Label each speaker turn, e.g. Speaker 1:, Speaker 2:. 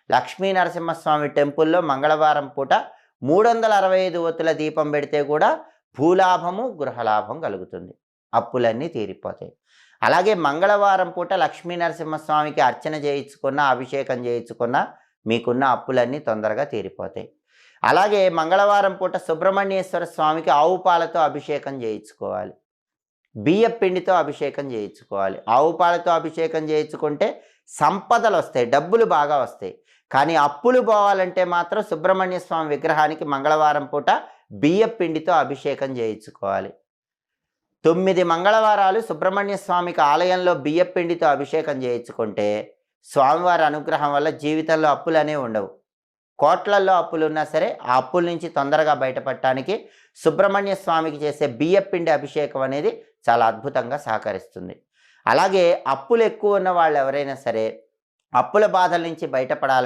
Speaker 1: లక్ష్మీ నరసింహస్వామి టెంపుల్లో మంగళవారం పూట 365 ఒత్తుల దీపం పెడితే కూడా భూలాభము గృహలాభం కలుగుతుంది, అప్పులన్నీ తీరిపోతాయి. అలాగే మంగళవారం పూట లక్ష్మీ నరసింహస్వామికి అర్చన చేయించుకున్న, అభిషేకం చేయించుకున్న మీకున్న అప్పులన్నీ తొందరగా తీరిపోతాయి. అలాగే మంగళవారం పూట సుబ్రహ్మణ్యేశ్వర స్వామికి ఆవు పాలతో అభిషేకం చేయించుకోవాలి, బియ్య పిండితో అభిషేకం చేయించుకోవాలి. ఆవు పాలతో అభిషేకం చేయించుకుంటే సంపదలు వస్తాయి, డబ్బులు బాగా వస్తాయి. కానీ అప్పులు పోవాలంటే మాత్రం సుబ్రహ్మణ్య స్వామి విగ్రహానికి మంగళవారం పూట బియ్య పిండితో అభిషేకం చేయించుకోవాలి. 9 మంగళవారాలు సుబ్రహ్మణ్య స్వామికి ఆలయంలో బియ్య పిండితో అభిషేకం చేయించుకుంటే స్వామివారి అనుగ్రహం వల్ల జీవితంలో అప్పులు అనేవి ఉండవు. కోట్లల్లో అప్పులు ఉన్నా సరే ఆ అప్పుల నుంచి తొందరగా బయటపడటానికి సుబ్రహ్మణ్య స్వామికి చేసే బియ్య పిండి అభిషేకం అనేది చాలా అద్భుతంగా సహకరిస్తుంది. అలాగే అప్పులు ఎక్కువ ఉన్న వాళ్ళు ఎవరైనా సరే అప్పుల బాధల నుంచి బయటపడాలంటే